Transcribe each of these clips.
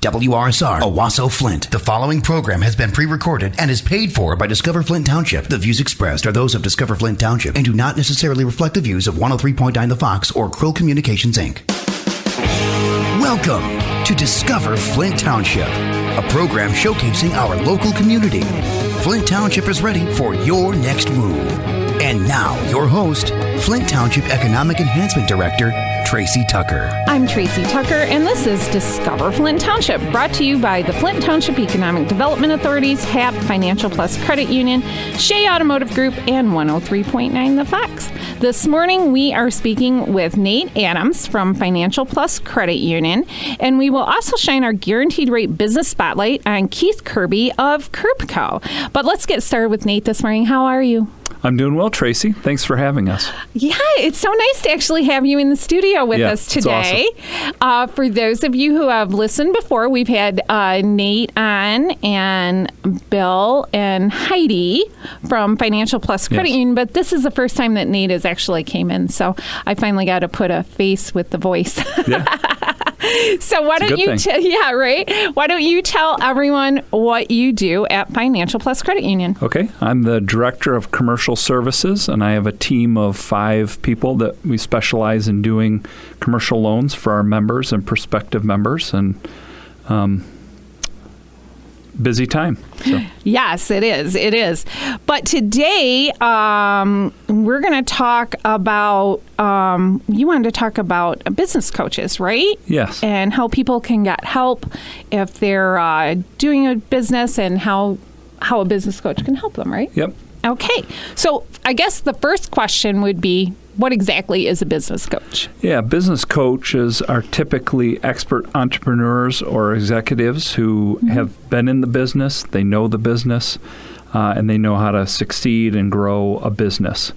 WRSR, Owasso, Flint. The following program has been pre-recorded and is paid for by Discover Flint Township. The views expressed are those of Discover Flint Township and do not necessarily reflect the views of 103.9 The Fox or Krill Communications, Inc. Welcome to Discover Flint Township, a program showcasing our local community. Flint Township is ready for your next move. And now, your host, Flint Township Economic Enhancement Director, Tracey Tucker. I'm Tracey Tucker, and this is Discover Flint Township, brought to you by the Flint Township Economic Development Authorities, HAP Financial Plus Credit Union, Shea Automotive Group, and 103.9 The Fox. This morning, we are speaking with Nate Adams from Financial Plus Credit Union, and we will also shine our guaranteed rate business spotlight on Keith Kirby of Kirby. But let's get started with Nate this morning. How are you? I'm doing well, Tracey. Thanks for having us. Yeah, it's so nice to actually have you in the studio with us today. Awesome. For those of you who have listened before, we've had Nate on and Bill and Heidi from Financial Plus Credit Union, but this is the first time that Nate has actually came in, so I finally got to put a face with the voice. Yeah. So why don't you Why don't you tell everyone what you do at Financial Plus Credit Union? Okay. I'm the Director of Commercial Services, and I have a team of 5 people that we specialize in doing commercial loans for our members and prospective members, and busy time. So. Yes, it is. It is. But today, we're going to talk about, you wanted to talk about business coaches, right? Yes. And how people can get help if they're doing a business, and how a business coach can help them, right? Yep. Okay. So I guess the first question would be, what exactly is a business coach? Yeah, business coaches are typically expert entrepreneurs or executives who have been in the business, they know the business, and they know how to succeed and grow a business.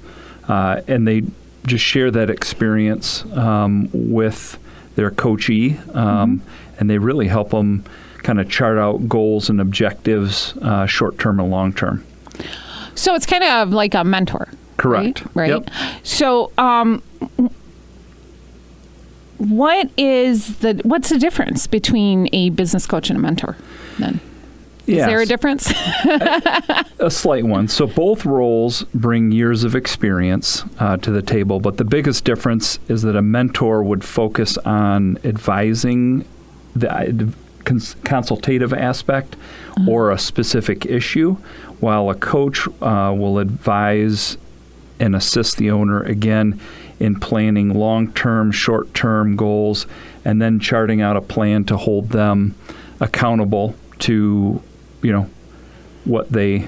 And they just share that experience with their coachee, and they really help them kind of chart out goals and objectives, short-term and long-term. So it's kind of like a mentor. Correct. Right? Yep. So, what's the difference between a business coach and a mentor then? Is there a difference? A slight one. So both roles bring years of experience to the table, but the biggest difference is that a mentor would focus on advising the consultative aspect or a specific issue, while a coach will advise and assist the owner, again, in planning long-term, short-term goals, and then charting out a plan to hold them accountable to, what they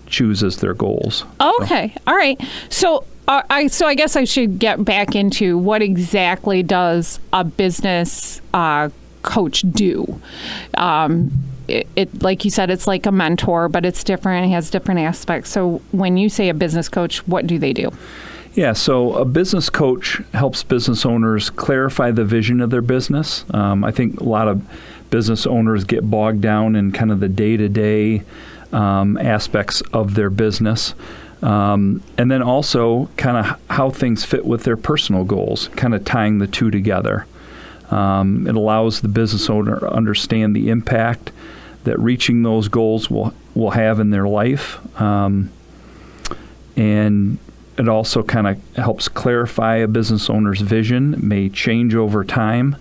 choose as their goals. Okay. All right. So I guess I should get back into what exactly does a business coach do? It like you said, it's like a mentor, but it's different. It has different aspects. So when you say a business coach, what do they do? Yeah, so a business coach helps business owners clarify the vision of their business. I think a lot of business owners get bogged down in kind of the day-to-day aspects of their business. And then also kind of how things fit with their personal goals, kind of tying the two together. It allows the business owner to understand the impact that reaching those goals will have in their life. And it also kind of helps clarify a business owner's vision. It may change over time.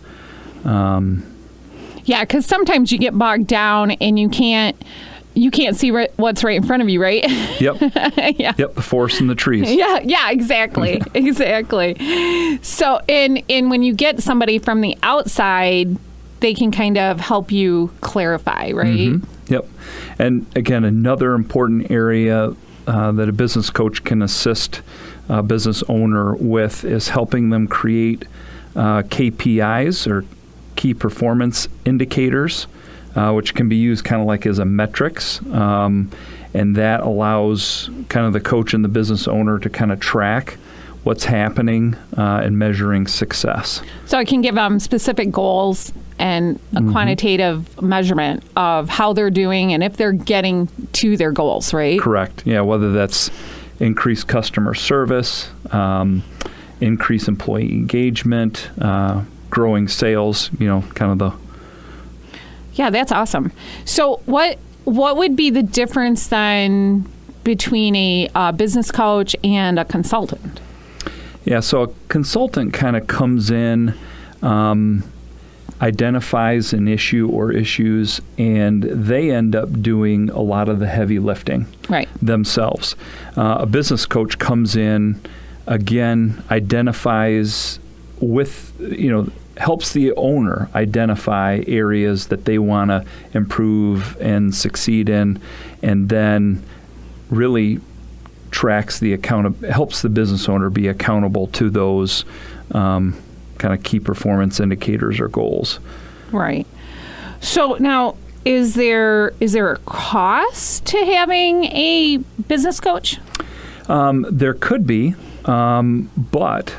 Yeah, because sometimes you get bogged down and you can't see what's right in front of you, right? Yep. Yeah. Yep, the forest and the trees. Yeah, exactly. Exactly. So, and when you get somebody from the outside, they can kind of help you clarify, right? Mm-hmm. Yep. And again, another important area that a business coach can assist a business owner with is helping them create KPIs, or key performance indicators, which can be used kind of like as a metrics. And that allows kind of the coach and the business owner to kind of track what's happening and measuring success. So it can give them specific goals and a quantitative measurement of how they're doing and if they're getting to their goals, right? Correct. Yeah, whether that's increased customer service, increased employee engagement, growing sales, kind of the Yeah, that's awesome. So what would be the difference then between a business coach and a consultant? Yeah, so a consultant kind of comes in, identifies an issue or issues, and they end up doing a lot of the heavy lifting themselves. A business coach comes in, again, identifies helps the owner identify areas that they want to improve and succeed in, and then really tracks helps the business owner be accountable to those kind of key performance indicators or goals. Right. So now, is there a cost to having a business coach? There could be, but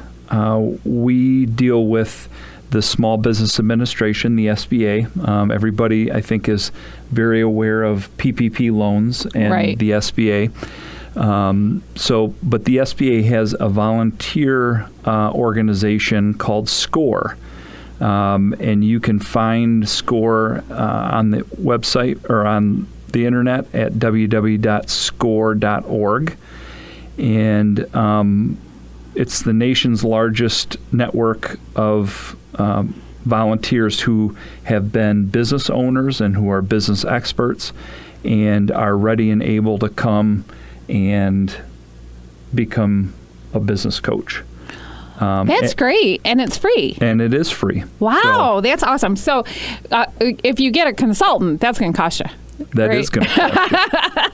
we deal with the Small Business Administration, the SBA. Everybody, I think, is very aware of PPP loans and the SBA. But the SBA has a volunteer organization called SCORE, and you can find SCORE on the website or on the internet at www.score.org, and it's the nation's largest network of volunteers who have been business owners and who are business experts and are ready and able to come and become a business coach. That's great, and it's free. And it is free. Wow, that's awesome. So if you get a consultant, that's going to cost you. That is going to cost you.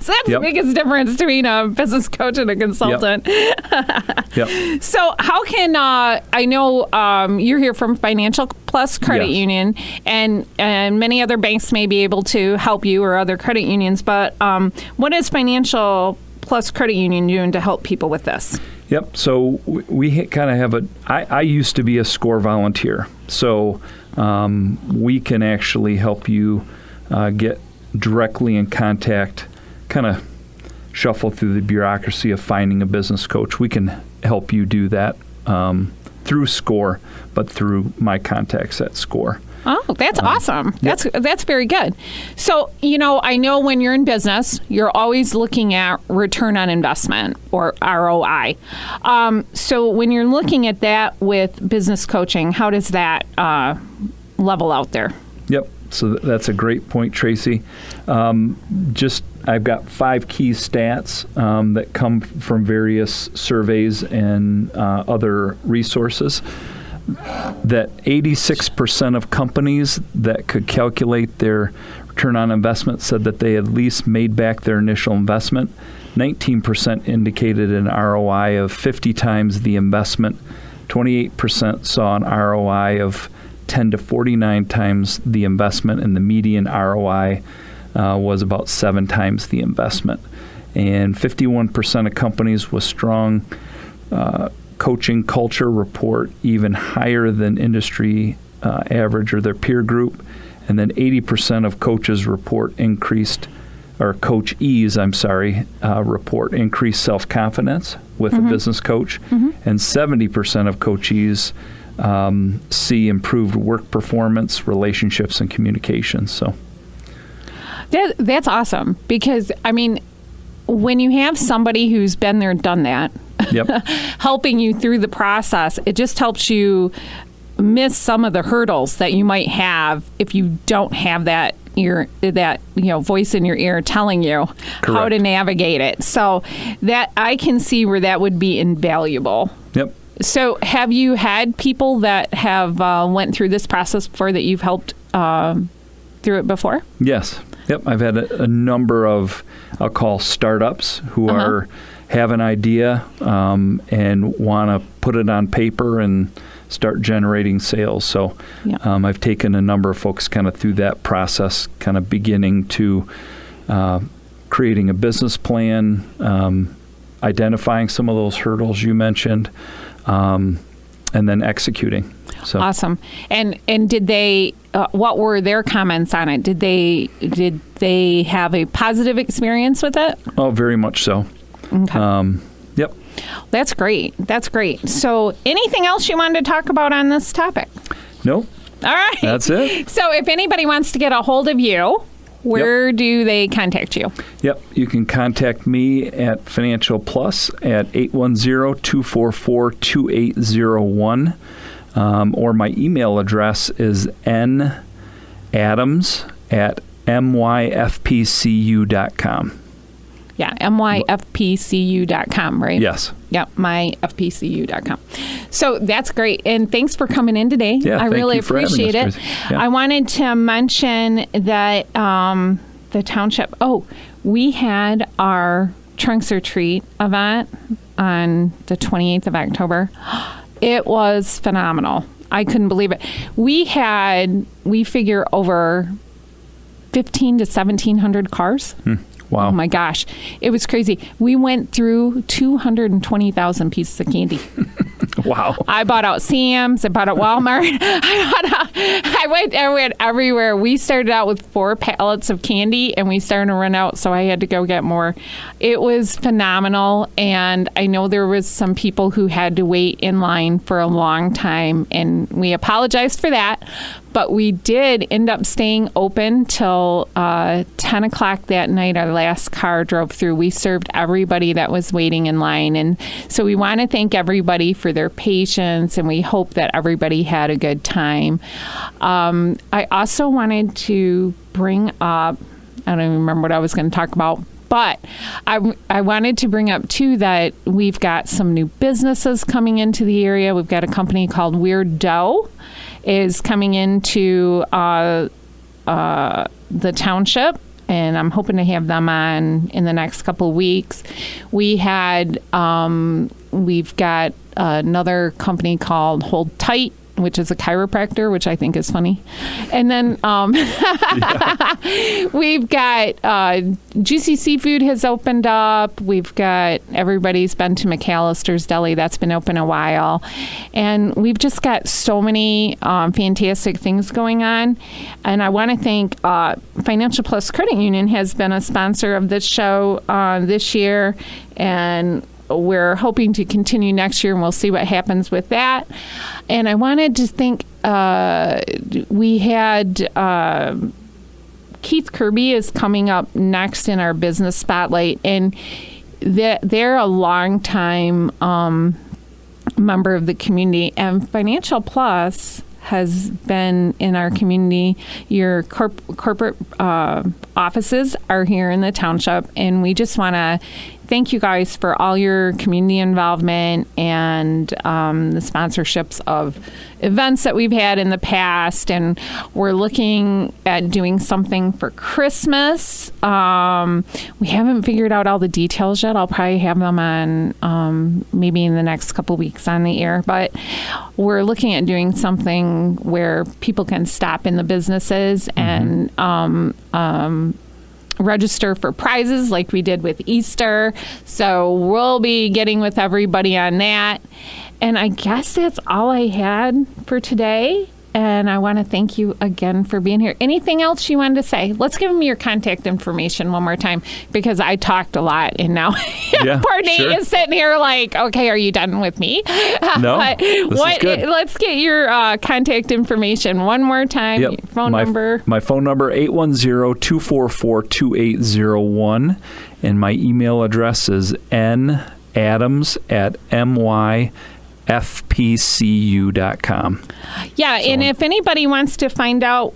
So that's the biggest difference between a business coach and a consultant. Yep. So how can, I know you're here from Financial Plus Credit Union, and many other banks may be able to help you, or other credit unions, but what is Financial Plus Credit Union doing to help people with this? Yep. So we kind of have I used to be a SCORE volunteer. So we can actually help you get directly in contact, kind of shuffle through the bureaucracy of finding a business coach. We can help you do that through SCORE, but through my contacts at SCORE. Oh, that's awesome. That's very good. So, I know when you're in business, you're always looking at return on investment, or ROI. So when you're looking at that with business coaching, how does that level out there? Yep. So that's a great point, Tracey. I've got 5 key stats that come from various surveys and other resources. That 86% of companies that could calculate their return on investment said that they at least made back their initial investment. 19% indicated an ROI of 50 times the investment. 28% saw an ROI of 10 to 49 times the investment, and the median ROI was about 7 times the investment. And 51% of companies with strong coaching culture report even higher than industry average or their peer group. And then 80% of coaches report report increased self-confidence with a business coach. Mm-hmm. And 70% of coachees see improved work performance, relationships, and communication. So that's awesome, because, when you have somebody who's been there, done that, helping you through the process, it just helps you miss some of the hurdles that you might have if you don't have that voice in your ear telling you how to navigate it. So that I can see where that would be invaluable. Yep. So have you had people that have went through this process before, that you've helped through it before? Yes. Yep. I've had a number of, I'll call startups, who have an idea and want to put it on paper and start generating sales. So I've taken a number of folks kind of through that process, kind of beginning to creating a business plan, identifying some of those hurdles you mentioned, and then executing. So. Awesome. And did they? What were their comments on it? Did they have a positive experience with it? Oh, very much so. Okay. Yep. That's great. So, anything else you wanted to talk about on this topic? No. All right. That's it. So if anybody wants to get a hold of you, where do they contact you? Yep. You can contact me at Financial Plus at 810-244-2801. Or my email address is nadams@myfpcu.com. Yeah, myfpcu.com, right? Yes. Yep, myfpcu.com. So that's great. And thanks for coming in today. Yeah, I really appreciate it. Yeah. I wanted to mention that the township, we had our Trunks or Treat event on the 28th of October. It was phenomenal. I couldn't believe it. We figure over 1,500 to 1,700 cars. Wow. Oh my gosh. It was crazy. We went through 220,000 pieces of candy. Wow. I bought out Sam's. I bought out Walmart. I went everywhere. We started out with 4 pallets of candy, and we started to run out, so I had to go get more. It was phenomenal, and I know there was some people who had to wait in line for a long time, and we apologized for that. But we did end up staying open till 10 o'clock that night. Our last car drove through. We served everybody that was waiting in line. And so we want to thank everybody for their patience, and we hope that everybody had a good time. I also wanted to bring up, I don't even remember what I was going to talk about, but I wanted to bring up, too, that we've got some new businesses coming into the area. We've got a company called Weird Dough is coming into the township, and I'm hoping to have them on in the next couple of weeks. We've got another company called Hold Tight, which is a chiropractor, which I think is funny. And then we've got Juicy Seafood has opened up. We've got, everybody's been to McAllister's Deli. That's been open a while. And we've just got so many fantastic things going on. And I want to thank Financial Plus Credit Union has been a sponsor of this show this year. And we're hoping to continue next year, and we'll see what happens with that. And I wanted to thank, we had Keith Kirby is coming up next in our business spotlight, and they're a long-time member of the community, and Financial Plus has been in our community. Your corporate offices are here in the township, and we just want to thank you guys for all your community involvement and the sponsorships of events that we've had in the past. And we're looking at doing something for Christmas. We haven't figured out all the details yet. I'll probably have them on maybe in the next couple weeks on the air. But we're looking at doing something where people can stop in the businesses and register for prizes like we did with Easter. So we'll be getting with everybody on that. And I guess that's all I had for today. And I want to thank you again for being here. Anything else you wanted to say? Let's give them your contact information one more time, because I talked a lot, and now poor Nate is sitting here like, okay, are you done with me? No, this is good. Let's get your contact information one more time. Yep. Your phone number. My phone number, 810-244-2801. And my email address is nadams@myfpcu.com. Yeah, and if anybody wants to find out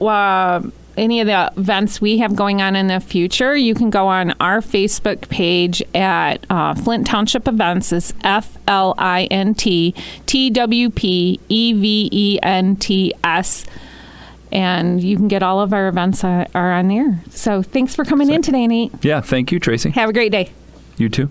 any of the events we have going on in the future, you can go on our Facebook page at Flint Township Events. It's FLINTTWPEVENTS. And you can get all of our events are on there. So thanks for coming in today, Nate. Yeah, thank you, Tracey. Have a great day. You too.